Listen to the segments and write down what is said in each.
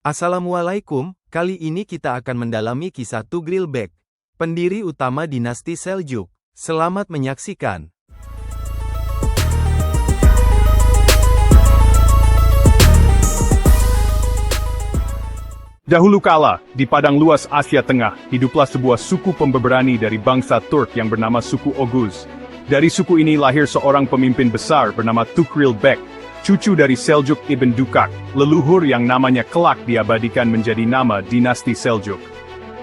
Assalamualaikum, kali ini kita akan mendalami kisah Tughril Beg, pendiri utama dinasti Seljuk. Selamat menyaksikan. Dahulu kala, di padang luas Asia Tengah, hiduplah sebuah suku pemberani dari bangsa Turk yang bernama suku Oguz. Dari suku ini lahir seorang pemimpin besar bernama Tughril Beg, cucu dari Seljuk Ibn Dukak, leluhur yang namanya kelak diabadikan menjadi nama dinasti Seljuk.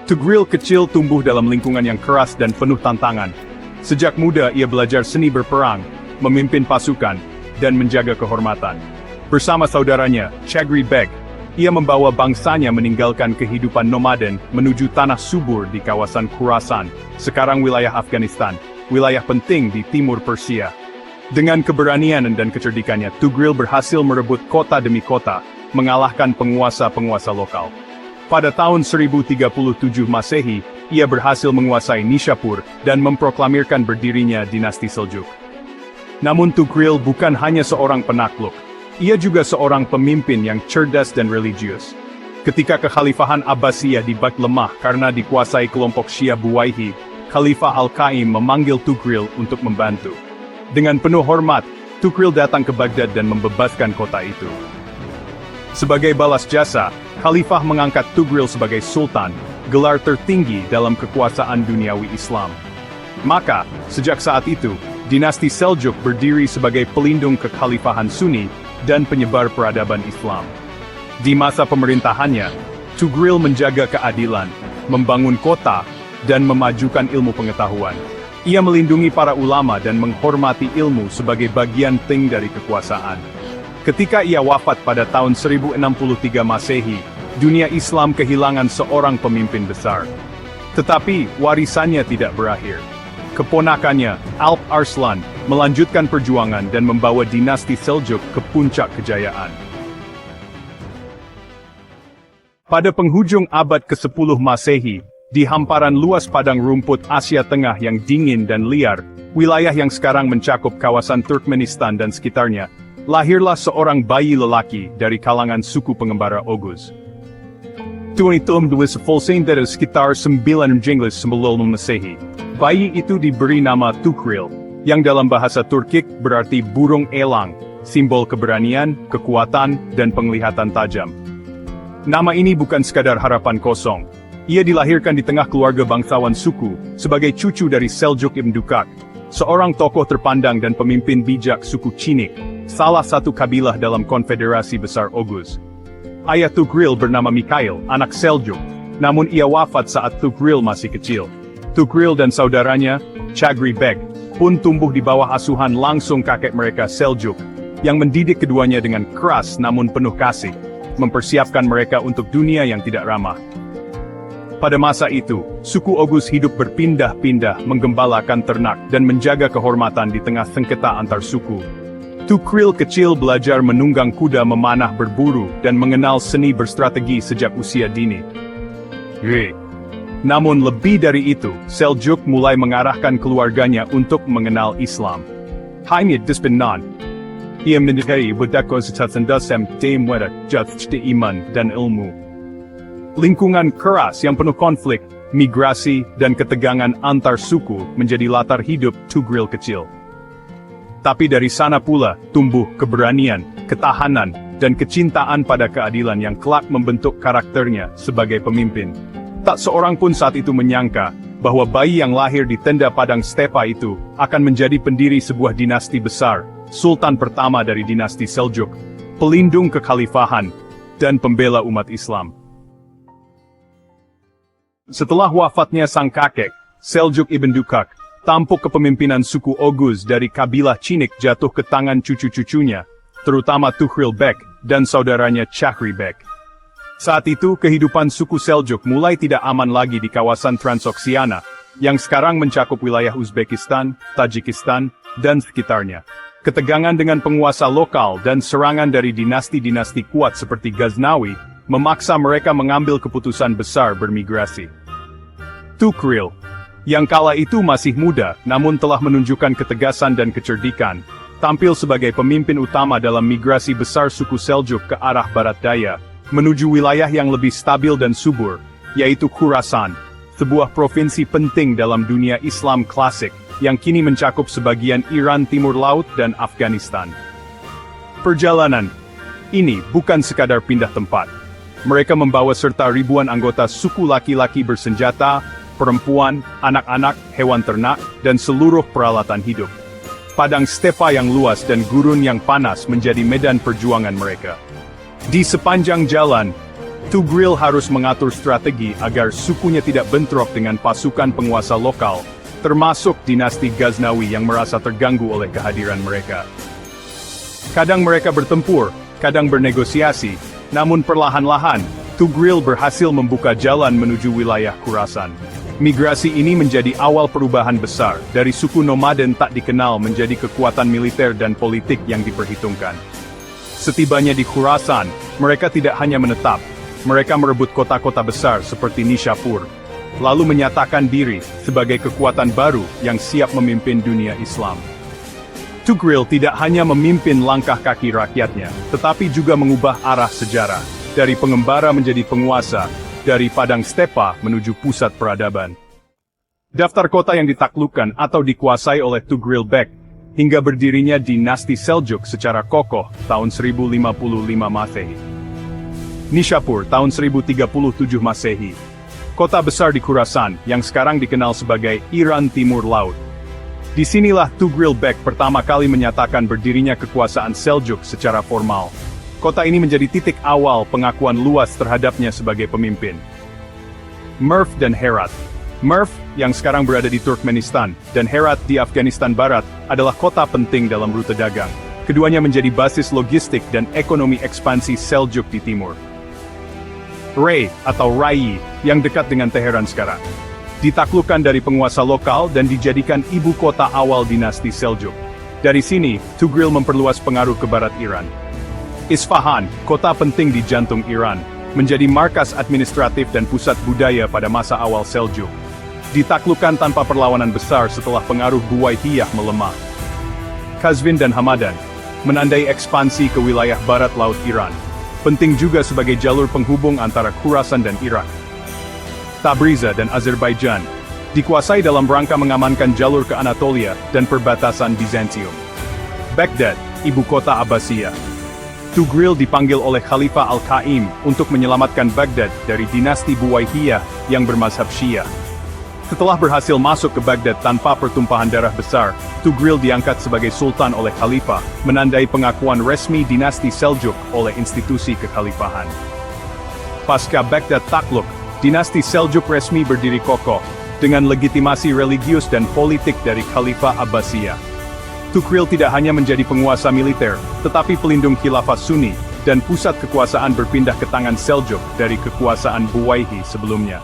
Tughril kecil tumbuh dalam lingkungan yang keras dan penuh tantangan. Sejak muda ia belajar seni berperang, memimpin pasukan, dan menjaga kehormatan. Bersama saudaranya, Chagri Beg, ia membawa bangsanya meninggalkan kehidupan nomaden menuju tanah subur di kawasan Khurasan, sekarang wilayah Afghanistan, wilayah penting di timur Persia. Dengan keberanian dan kecerdikannya, Tughril berhasil merebut kota demi kota, mengalahkan penguasa-penguasa lokal. Pada tahun 1037 Masehi, ia berhasil menguasai Nishapur dan memproklamirkan berdirinya dinasti Seljuk. Namun Tughril bukan hanya seorang penakluk, ia juga seorang pemimpin yang cerdas dan religius. Ketika kekhalifahan Abbasiyah dibak lemah karena dikuasai kelompok Syiah Buwaihi, Khalifah Al-Qaim memanggil Tughril untuk membantu. Dengan penuh hormat, Tughril datang ke Baghdad dan membebaskan kota itu. Sebagai balas jasa, Khalifah mengangkat Tughril sebagai Sultan, gelar tertinggi dalam kekuasaan duniawi Islam. Maka, sejak saat itu, dinasti Seljuk berdiri sebagai pelindung kekhalifahan Sunni dan penyebar peradaban Islam. Di masa pemerintahannya, Tughril menjaga keadilan, membangun kota, dan memajukan ilmu pengetahuan. Ia melindungi para ulama dan menghormati ilmu sebagai bagian penting dari kekuasaan. Ketika ia wafat pada tahun 1063 Masehi, dunia Islam kehilangan seorang pemimpin besar. Tetapi, warisannya tidak berakhir. Keponakannya, Alp Arslan, melanjutkan perjuangan dan membawa dinasti Seljuk ke puncak kejayaan. Pada penghujung abad ke-10 Masehi, di hamparan luas padang rumput Asia Tengah yang dingin dan liar, wilayah yang sekarang mencakup kawasan Turkmenistan dan sekitarnya, lahirlah seorang bayi lelaki dari kalangan suku pengembara Oguz. Tahun itu dari sekitar 919 Masehi. Bayi itu diberi nama Tughril, yang dalam bahasa Turkik berarti burung elang, simbol keberanian, kekuatan, dan penglihatan tajam. Nama ini bukan sekadar harapan kosong. Ia dilahirkan di tengah keluarga bangsawan suku, sebagai cucu dari Seljuk Ibn Dukak, seorang tokoh terpandang dan pemimpin bijak suku Cinik, salah satu kabilah dalam konfederasi besar Oguz. Ayah Tughril bernama Mikhail, anak Seljuk, namun ia wafat saat Tughril masih kecil. Tughril dan saudaranya, Chagri Beg, pun tumbuh di bawah asuhan langsung kakek mereka Seljuk, yang mendidik keduanya dengan keras namun penuh kasih, mempersiapkan mereka untuk dunia yang tidak ramah. Pada masa itu, suku Oguz hidup berpindah-pindah menggembalakan ternak dan menjaga kehormatan di tengah sengketa antar suku. Tughril kecil belajar menunggang kuda memanah berburu dan mengenal seni berstrategi sejak usia dini. Namun lebih dari itu, Seljuk mulai mengarahkan keluarganya untuk mengenal Islam. Hanya disbenan. Ia menyukai budaya sendasem demweda jatuh iman dan ilmu. Lingkungan keras yang penuh konflik, migrasi, dan ketegangan antar suku menjadi latar hidup Tughril kecil. Tapi dari sana pula tumbuh keberanian, ketahanan, dan kecintaan pada keadilan yang kelak membentuk karakternya sebagai pemimpin. Tak seorang pun saat itu menyangka bahwa bayi yang lahir di tenda padang stepa itu akan menjadi pendiri sebuah dinasti besar, sultan pertama dari dinasti Seljuk, pelindung kekhalifahan, dan pembela umat Islam. Setelah wafatnya sang kakek, Seljuk Ibn Dukak, tampuk kepemimpinan suku Oguz dari kabilah Cinik jatuh ke tangan cucu-cucunya, terutama Tughril Beg dan saudaranya Chagri Beg. Saat itu kehidupan suku Seljuk mulai tidak aman lagi di kawasan Transoksiana, yang sekarang mencakup wilayah Uzbekistan, Tajikistan, dan sekitarnya. Ketegangan dengan penguasa lokal dan serangan dari dinasti-dinasti kuat seperti Ghaznawi, memaksa mereka mengambil keputusan besar bermigrasi. Tughril, yang kala itu masih muda namun telah menunjukkan ketegasan dan kecerdikan, tampil sebagai pemimpin utama dalam migrasi besar suku Seljuk ke arah barat daya, menuju wilayah yang lebih stabil dan subur, yaitu Khurasan, sebuah provinsi penting dalam dunia Islam klasik, yang kini mencakup sebagian Iran Timur Laut dan Afghanistan. Perjalanan ini bukan sekadar pindah tempat. Mereka membawa serta ribuan anggota suku laki-laki bersenjata, perempuan, anak-anak, hewan ternak, dan seluruh peralatan hidup. Padang stepa yang luas dan gurun yang panas menjadi medan perjuangan mereka. Di sepanjang jalan, Tugril harus mengatur strategi agar sukunya tidak bentrok dengan pasukan penguasa lokal, termasuk dinasti Ghaznawi yang merasa terganggu oleh kehadiran mereka. Kadang mereka bertempur, kadang bernegosiasi, namun perlahan-lahan, Tugril berhasil membuka jalan menuju wilayah Khurasan. Migrasi ini menjadi awal perubahan besar, dari suku nomaden tak dikenal menjadi kekuatan militer dan politik yang diperhitungkan. Setibanya di Khurasan, mereka tidak hanya menetap, mereka merebut kota-kota besar seperti Nishapur, lalu menyatakan diri sebagai kekuatan baru yang siap memimpin dunia Islam. Tugril tidak hanya memimpin langkah kaki rakyatnya, tetapi juga mengubah arah sejarah, dari pengembara menjadi penguasa, dari padang stepa menuju pusat peradaban. Daftar kota yang ditaklukkan atau dikuasai oleh Tugril Bek, hingga berdirinya dinasti Seljuk secara kokoh tahun 1055 Masehi. Nishapur tahun 1037 Masehi. Kota besar di Khurasan, yang sekarang dikenal sebagai Iran Timur Laut. Disinilah Tugril Bek pertama kali menyatakan berdirinya kekuasaan Seljuk secara formal. Kota ini menjadi titik awal pengakuan luas terhadapnya sebagai pemimpin. Merv dan Herat. Merv, yang sekarang berada di Turkmenistan, dan Herat di Afghanistan Barat, adalah kota penting dalam rute dagang. Keduanya menjadi basis logistik dan ekonomi ekspansi Seljuk di timur. Rey, atau Rai, yang dekat dengan Teheran sekarang, ditaklukkan dari penguasa lokal dan dijadikan ibu kota awal dinasti Seljuk. Dari sini, Tugril memperluas pengaruh ke barat Iran. Isfahan, kota penting di jantung Iran, menjadi markas administratif dan pusat budaya pada masa awal Seljuk. Ditaklukkan tanpa perlawanan besar setelah pengaruh Buwaitiyah melemah. Qazvin dan Hamadan, menandai ekspansi ke wilayah barat laut Iran, penting juga sebagai jalur penghubung antara Khurasan dan Irak. Tabriza dan Azerbaijan, dikuasai dalam rangka mengamankan jalur ke Anatolia dan perbatasan Bizantium. Baghdad, ibu kota Abbasiyah. Tugril dipanggil oleh Khalifah Al-Qaim untuk menyelamatkan Baghdad dari dinasti Buwaitiyah yang bermazhab Syiah. Setelah berhasil masuk ke Baghdad tanpa pertumpahan darah besar, Tugril diangkat sebagai sultan oleh Khalifah, menandai pengakuan resmi dinasti Seljuk oleh institusi kekhalifahan. Pasca Baghdad takluk, dinasti Seljuk resmi berdiri kokoh, dengan legitimasi religius dan politik dari Khalifah Abbasiyah. Tugril tidak hanya menjadi penguasa militer, tetapi pelindung khilafah Sunni, dan pusat kekuasaan berpindah ke tangan Seljuk dari kekuasaan Buwaihi sebelumnya.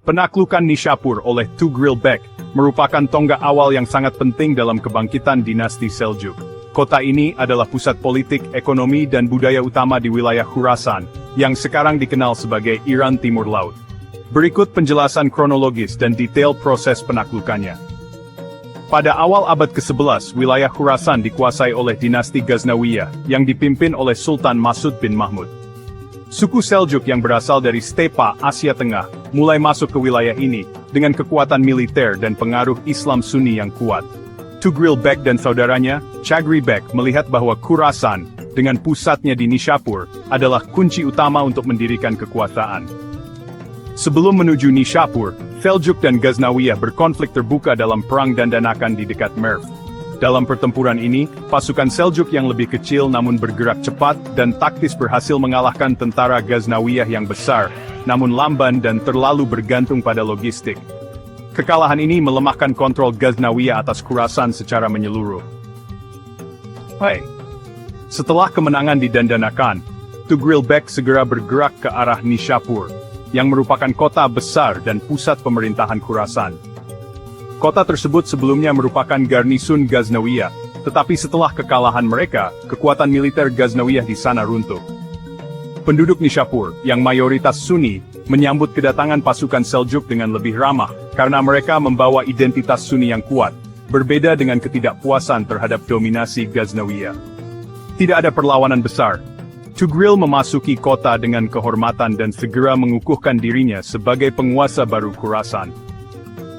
Penaklukan Nishapur oleh Tugril Bek, merupakan tonggak awal yang sangat penting dalam kebangkitan dinasti Seljuk. Kota ini adalah pusat politik, ekonomi dan budaya utama di wilayah Khurasan, yang sekarang dikenal sebagai Iran Timur Laut. Berikut penjelasan kronologis dan detail proses penaklukannya. Pada awal abad ke-11, wilayah Khurasan dikuasai oleh dinasti Ghaznawiyah, yang dipimpin oleh Sultan Masud bin Mahmud. Suku Seljuk yang berasal dari stepa Asia Tengah, mulai masuk ke wilayah ini, dengan kekuatan militer dan pengaruh Islam Sunni yang kuat. Tugril Bek dan saudaranya, Chagri Bek, melihat bahwa Khurasan, dengan pusatnya di Nishapur, adalah kunci utama untuk mendirikan kekuasaan. Sebelum menuju Nishapur, Seljuk dan Ghaznawiyah berkonflik terbuka dalam perang dandanakan di dekat Merv. Dalam pertempuran ini, pasukan Seljuk yang lebih kecil namun bergerak cepat dan taktis berhasil mengalahkan tentara Ghaznawiyah yang besar, namun lamban dan terlalu bergantung pada logistik. Kekalahan ini melemahkan kontrol Ghaznawiyah atas Khurasan secara menyeluruh. Setelah kemenangan di Dandanakan, Tugril Bek segera bergerak ke arah Nishapur, yang merupakan kota besar dan pusat pemerintahan Khurasan. Kota tersebut sebelumnya merupakan garnisun Ghaznawiyah, tetapi setelah kekalahan mereka, kekuatan militer Ghaznawiyah di sana runtuh. Penduduk Nishapur, yang mayoritas Sunni, menyambut kedatangan pasukan Seljuk dengan lebih ramah, karena mereka membawa identitas Sunni yang kuat, berbeda dengan ketidakpuasan terhadap dominasi Ghaznawiyah. Tidak ada perlawanan besar. Tugril memasuki kota dengan kehormatan dan segera mengukuhkan dirinya sebagai penguasa baru Khurasan.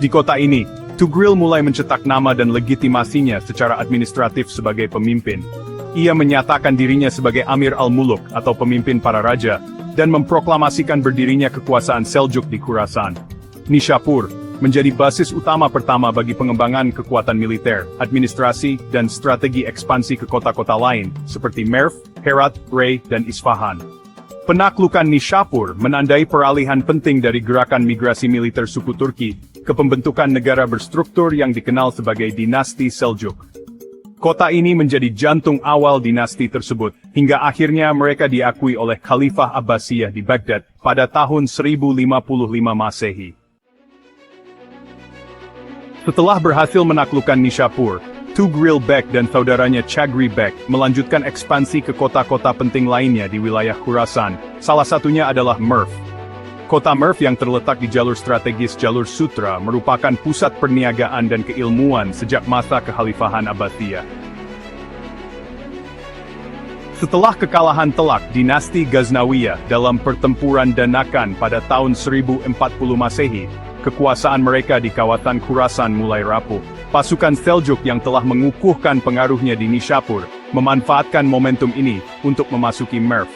Di kota ini, Tugril mulai mencetak nama dan legitimasinya secara administratif sebagai pemimpin. Ia menyatakan dirinya sebagai Amir al-Muluk atau pemimpin para raja, dan memproklamasikan berdirinya kekuasaan Seljuk di Khurasan. Nishapur menjadi basis utama pertama bagi pengembangan kekuatan militer, administrasi, dan strategi ekspansi ke kota-kota lain, seperti Merv, Herat, Rey, dan Isfahan. Penaklukan Nishapur menandai peralihan penting dari gerakan migrasi militer suku Turki ke pembentukan negara berstruktur yang dikenal sebagai dinasti Seljuk. Kota ini menjadi jantung awal dinasti tersebut, hingga akhirnya mereka diakui oleh Khalifah Abbasiyah di Baghdad pada tahun 1055 Masehi. Setelah berhasil menaklukkan Nishapur, Tugril Bek dan saudaranya Chagri Bek melanjutkan ekspansi ke kota-kota penting lainnya di wilayah Khurasan, salah satunya adalah Merv. Kota Merv yang terletak di jalur strategis Jalur Sutra merupakan pusat perniagaan dan keilmuan sejak masa kekhalifahan Abbasiyah. Setelah kekalahan telak dinasti Ghaznawiyah dalam pertempuran Danakan pada tahun 1040 Masehi, kekuasaan mereka di kawasan Khurasan mulai rapuh. Pasukan Seljuk yang telah mengukuhkan pengaruhnya di Nishapur memanfaatkan momentum ini untuk memasuki Merv.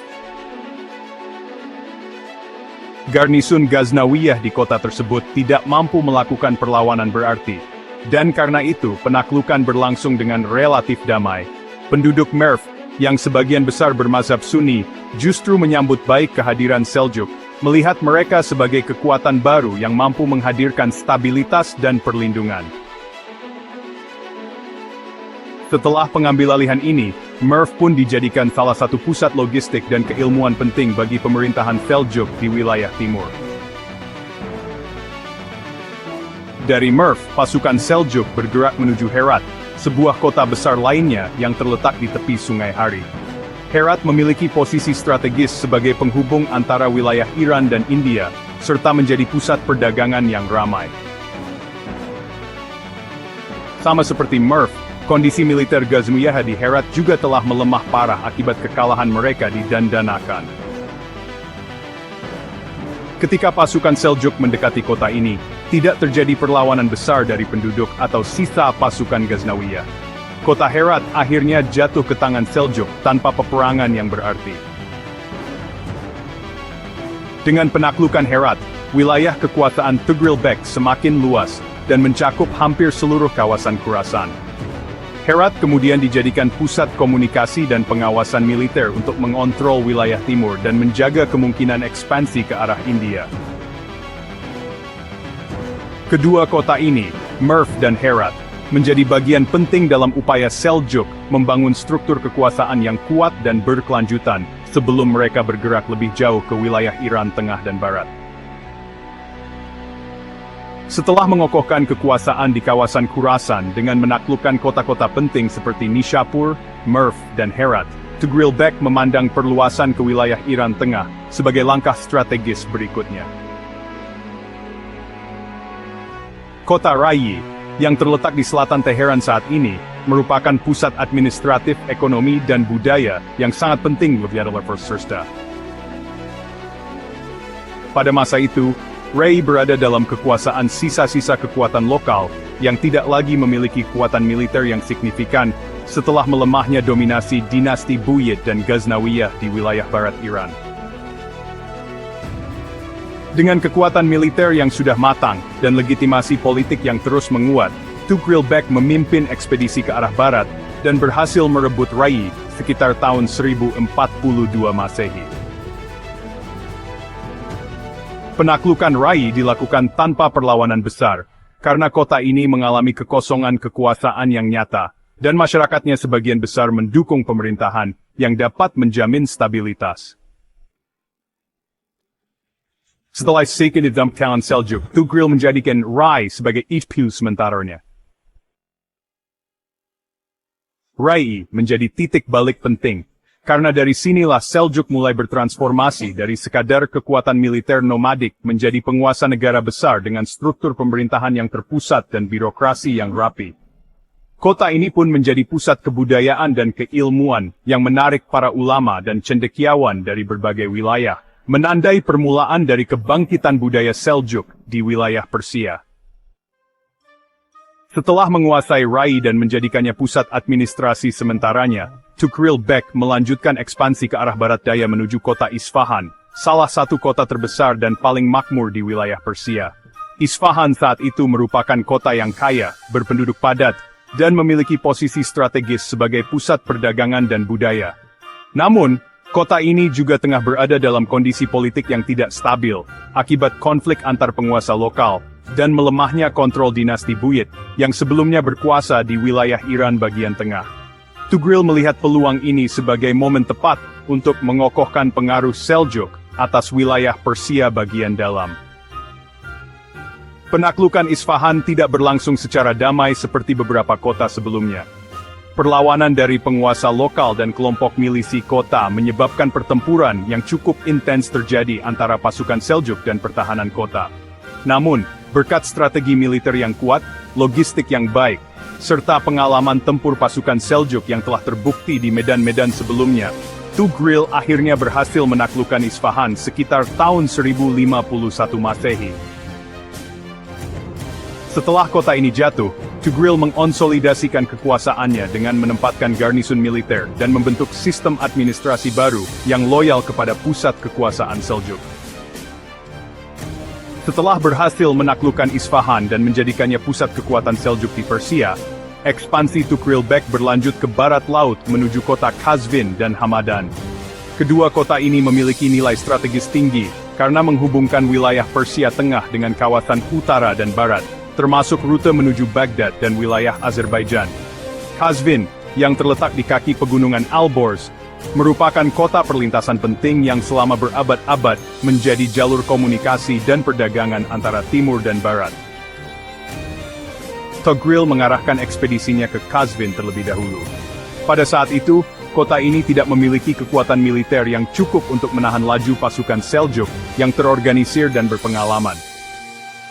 Garnisun Ghaznawiyah di kota tersebut tidak mampu melakukan perlawanan berarti, dan karena itu penaklukan berlangsung dengan relatif damai. Penduduk Merv, yang sebagian besar bermazhab Sunni, justru menyambut baik kehadiran Seljuk, melihat mereka sebagai kekuatan baru yang mampu menghadirkan stabilitas dan perlindungan. Setelah pengambilalihan ini, Merv pun dijadikan salah satu pusat logistik dan keilmuan penting bagi pemerintahan Seljuk di wilayah timur. Dari Merv, pasukan Seljuk bergerak menuju Herat, sebuah kota besar lainnya yang terletak di tepi Sungai Hari. Herat memiliki posisi strategis sebagai penghubung antara wilayah Iran dan India, serta menjadi pusat perdagangan yang ramai. Sama seperti Merv, kondisi militer Ghazmiyah di Herat juga telah melemah parah akibat kekalahan mereka di Dandanakan. Ketika pasukan Seljuk mendekati kota ini, tidak terjadi perlawanan besar dari penduduk atau sisa pasukan Ghaznawiyah. Kota Herat akhirnya jatuh ke tangan Seljuk tanpa peperangan yang berarti. Dengan penaklukan Herat, wilayah kekuasaan Tugril Bek semakin luas dan mencakup hampir seluruh kawasan Khurasan. Herat kemudian dijadikan pusat komunikasi dan pengawasan militer untuk mengontrol wilayah timur dan menjaga kemungkinan ekspansi ke arah India. Kedua kota ini, Merv dan Herat, menjadi bagian penting dalam upaya Seljuk membangun struktur kekuasaan yang kuat dan berkelanjutan sebelum mereka bergerak lebih jauh ke wilayah Iran Tengah dan Barat. Setelah mengokohkan kekuasaan di kawasan Khurasan dengan menaklukkan kota-kota penting seperti Nishapur, Merv, dan Herat, Tugril Bek memandang perluasan ke wilayah Iran Tengah sebagai langkah strategis berikutnya. Kota Rayyi, yang terletak di selatan Teheran saat ini, merupakan pusat administratif, ekonomi, dan budaya yang sangat penting bagi Sersta. Pada masa itu, Rey berada dalam kekuasaan sisa-sisa kekuatan lokal yang tidak lagi memiliki kekuatan militer yang signifikan setelah melemahnya dominasi dinasti Buyid dan Ghaznawiyah di wilayah barat Iran. Dengan kekuatan militer yang sudah matang dan legitimasi politik yang terus menguat, Tugril Bek memimpin ekspedisi ke arah barat dan berhasil merebut Rayyi sekitar tahun 1042 Masehi. Penaklukan Rayyi dilakukan tanpa perlawanan besar, karena kota ini mengalami kekosongan kekuasaan yang nyata, dan masyarakatnya sebagian besar mendukung pemerintahan yang dapat menjamin stabilitas. Setelah Seyken di Dumptown Seljuk, Tugril menjadikan Rayyi sebagai HQ sementaranya. Rayyi menjadi titik balik penting, karena dari sinilah Seljuk mulai bertransformasi dari sekadar kekuatan militer nomadik menjadi penguasa negara besar dengan struktur pemerintahan yang terpusat dan birokrasi yang rapi. Kota ini pun menjadi pusat kebudayaan dan keilmuan yang menarik para ulama dan cendekiawan dari berbagai wilayah, menandai permulaan dari kebangkitan budaya Seljuk di wilayah Persia. Setelah menguasai Rai dan menjadikannya pusat administrasi sementaranya, Tugril Bek melanjutkan ekspansi ke arah barat daya menuju kota Isfahan, salah satu kota terbesar dan paling makmur di wilayah Persia. Isfahan saat itu merupakan kota yang kaya, berpenduduk padat, dan memiliki posisi strategis sebagai pusat perdagangan dan budaya. Namun, kota ini juga tengah berada dalam kondisi politik yang tidak stabil, akibat konflik antar penguasa lokal, dan melemahnya kontrol dinasti Buyid, yang sebelumnya berkuasa di wilayah Iran bagian tengah. Tugril melihat peluang ini sebagai momen tepat untuk mengokohkan pengaruh Seljuk atas wilayah Persia bagian dalam. Penaklukan Isfahan tidak berlangsung secara damai seperti beberapa kota sebelumnya. Perlawanan dari penguasa lokal dan kelompok milisi kota menyebabkan pertempuran yang cukup intens terjadi antara pasukan Seljuk dan pertahanan kota. Namun, berkat strategi militer yang kuat, logistik yang baik, serta pengalaman tempur pasukan Seljuk yang telah terbukti di medan-medan sebelumnya, Tugril akhirnya berhasil menaklukkan Isfahan sekitar tahun 1051 Masehi. Setelah kota ini jatuh, Tugril mengonsolidasikan kekuasaannya dengan menempatkan garnisun militer dan membentuk sistem administrasi baru yang loyal kepada pusat kekuasaan Seljuk. Setelah berhasil menaklukkan Isfahan dan menjadikannya pusat kekuatan Seljuk di Persia, ekspansi Tugril Bek berlanjut ke barat laut menuju kota Kazvin dan Hamadan. Kedua kota ini memiliki nilai strategis tinggi karena menghubungkan wilayah Persia Tengah dengan kawasan utara dan barat, termasuk rute menuju Baghdad dan wilayah Azerbaijan. Kazvin, yang terletak di kaki pegunungan Alborz, merupakan kota perlintasan penting yang selama berabad-abad menjadi jalur komunikasi dan perdagangan antara timur dan barat. Tugril mengarahkan ekspedisinya ke Kazvin terlebih dahulu. Pada saat itu, kota ini tidak memiliki kekuatan militer yang cukup untuk menahan laju pasukan Seljuk yang terorganisir dan berpengalaman.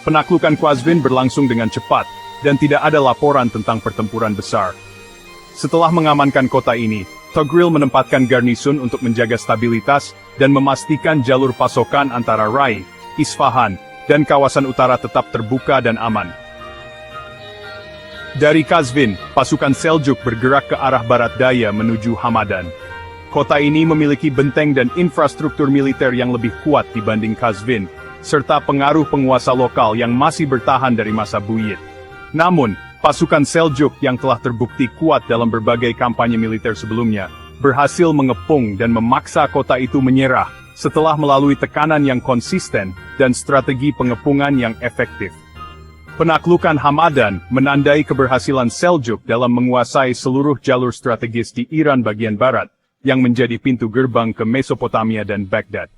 Penaklukan Kazvin berlangsung dengan cepat, dan tidak ada laporan tentang pertempuran besar. Setelah mengamankan kota ini, Tugril menempatkan garnisun untuk menjaga stabilitas dan memastikan jalur pasokan antara Rai, Isfahan, dan kawasan utara tetap terbuka dan aman. Dari Kazvin, pasukan Seljuk bergerak ke arah barat daya menuju Hamadan. Kota ini memiliki benteng dan infrastruktur militer yang lebih kuat dibanding Kazvin, serta pengaruh penguasa lokal yang masih bertahan dari masa Buyid. Namun, pasukan Seljuk yang telah terbukti kuat dalam berbagai kampanye militer sebelumnya, berhasil mengepung dan memaksa kota itu menyerah, setelah melalui tekanan yang konsisten dan strategi pengepungan yang efektif. Penaklukan Hamadan menandai keberhasilan Seljuk dalam menguasai seluruh jalur strategis di Iran bagian barat, yang menjadi pintu gerbang ke Mesopotamia dan Baghdad.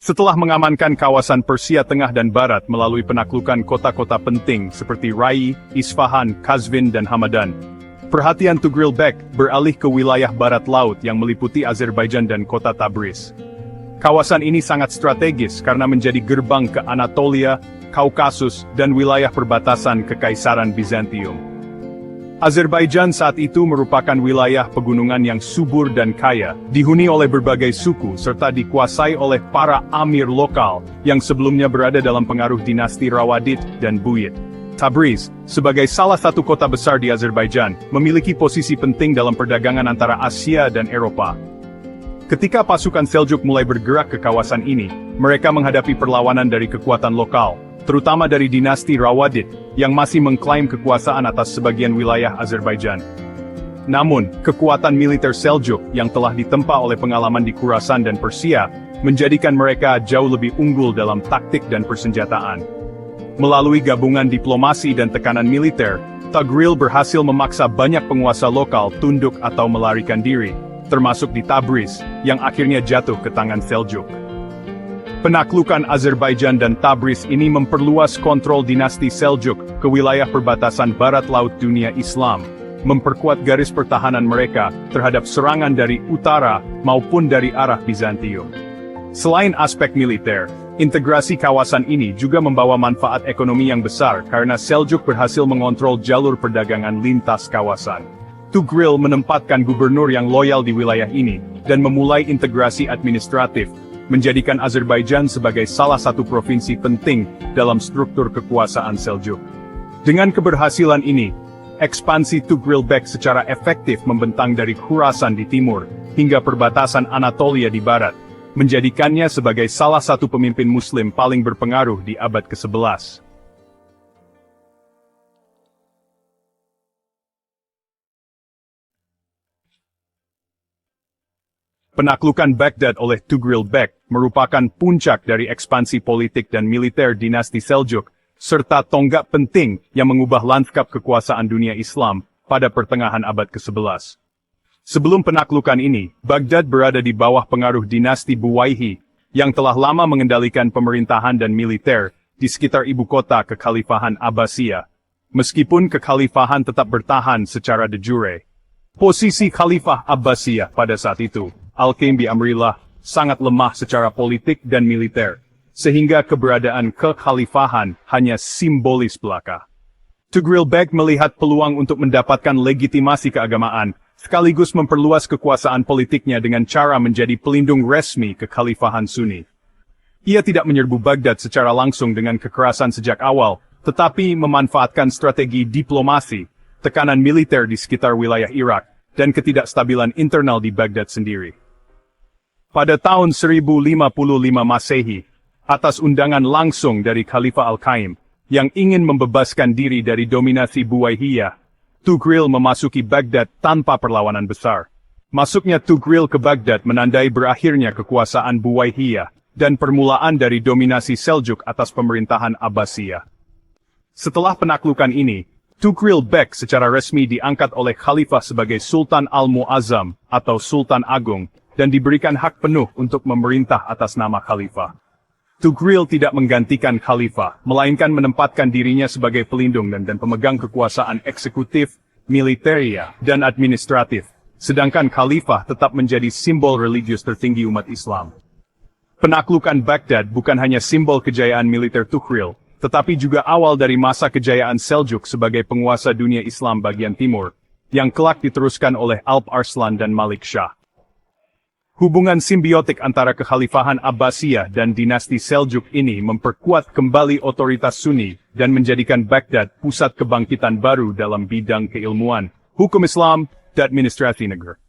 Setelah mengamankan kawasan Persia Tengah dan Barat melalui penaklukan kota-kota penting seperti Rai, Isfahan, Kazvin, dan Hamadan, perhatian Tugril Bek beralih ke wilayah barat laut yang meliputi Azerbaijan dan kota Tabriz. Kawasan ini sangat strategis karena menjadi gerbang ke Anatolia, Kaukasus, dan wilayah perbatasan Kekaisaran Bizantium. Azerbaijan saat itu merupakan wilayah pegunungan yang subur dan kaya, dihuni oleh berbagai suku serta dikuasai oleh para amir lokal yang sebelumnya berada dalam pengaruh dinasti Rawadid dan Buyid. Tabriz, sebagai salah satu kota besar di Azerbaijan, memiliki posisi penting dalam perdagangan antara Asia dan Eropa. Ketika pasukan Seljuk mulai bergerak ke kawasan ini, mereka menghadapi perlawanan dari kekuatan lokal, terutama dari dinasti Rawadid, yang masih mengklaim kekuasaan atas sebagian wilayah Azerbaijan. Namun, kekuatan militer Seljuk yang telah ditempa oleh pengalaman di Khurasan dan Persia, menjadikan mereka jauh lebih unggul dalam taktik dan persenjataan. Melalui gabungan diplomasi dan tekanan militer, Tugril berhasil memaksa banyak penguasa lokal tunduk atau melarikan diri, termasuk di Tabriz, yang akhirnya jatuh ke tangan Seljuk. Penaklukan Azerbaijan dan Tabriz ini memperluas kontrol dinasti Seljuk ke wilayah perbatasan barat laut dunia Islam, memperkuat garis pertahanan mereka terhadap serangan dari utara maupun dari arah Bizantium. Selain aspek militer, Integrasi kawasan ini juga membawa manfaat ekonomi yang besar karena Seljuk berhasil mengontrol jalur perdagangan lintas kawasan. Tugril menempatkan gubernur yang loyal di wilayah ini, dan memulai integrasi administratif, menjadikan Azerbaijan sebagai salah satu provinsi penting dalam struktur kekuasaan Seljuk. Dengan keberhasilan ini, ekspansi Tugril-Bek secara efektif membentang dari Khurasan di timur, hingga perbatasan Anatolia di barat, menjadikannya sebagai salah satu pemimpin Muslim paling berpengaruh di abad ke-11. Penaklukan Baghdad oleh Tugril-Bek merupakan puncak dari ekspansi politik dan militer dinasti Seljuk, serta tonggak penting yang mengubah lanskap kekuasaan dunia Islam pada pertengahan abad ke-11. Sebelum penaklukan ini, Baghdad berada di bawah pengaruh dinasti Buwayhi, yang telah lama mengendalikan pemerintahan dan militer di sekitar ibu kota kekhalifahan Abbasiyah. Meskipun kekhalifahan tetap bertahan secara de jure, posisi Khalifah Abbasiyah pada saat itu, Al-Qaim bi Amrillah, sangat lemah secara politik dan militer, sehingga keberadaan kekhalifahan hanya simbolis belaka. Tugril-Bek melihat peluang untuk mendapatkan legitimasi keagamaan, sekaligus memperluas kekuasaan politiknya dengan cara menjadi pelindung resmi kekhalifahan Sunni. Ia tidak menyerbu Baghdad secara langsung dengan kekerasan sejak awal, tetapi memanfaatkan strategi diplomasi, tekanan militer di sekitar wilayah Irak, dan ketidakstabilan internal di Baghdad sendiri. Pada tahun 1055 Masehi, atas undangan langsung dari Khalifah Al-Qaim, yang ingin membebaskan diri dari dominasi Buwayhiyah, Tugril memasuki Baghdad tanpa perlawanan besar. Masuknya Tugril ke Baghdad menandai berakhirnya kekuasaan Buwayhiyah, dan permulaan dari dominasi Seljuk atas pemerintahan Abbasiyah. Setelah penaklukan ini, Tugril-Bek secara resmi diangkat oleh Khalifah sebagai Sultan Al-Mu'azzam atau Sultan Agung, dan diberikan hak penuh untuk memerintah atas nama Khalifah. Tugril tidak menggantikan Khalifah, melainkan menempatkan dirinya sebagai pelindung dan pemegang kekuasaan eksekutif, militeria, dan administratif, sedangkan Khalifah tetap menjadi simbol religius tertinggi umat Islam. Penaklukan Baghdad bukan hanya simbol kejayaan militer Tugril, tetapi juga awal dari masa kejayaan Seljuk sebagai penguasa dunia Islam bagian timur, yang kelak diteruskan oleh Alp Arslan dan Malik Shah. Hubungan simbiotik antara kekhalifahan Abbasiyah dan dinasti Seljuk ini memperkuat kembali otoritas Sunni dan menjadikan Baghdad pusat kebangkitan baru dalam bidang keilmuan, hukum Islam, dan administrasi negara.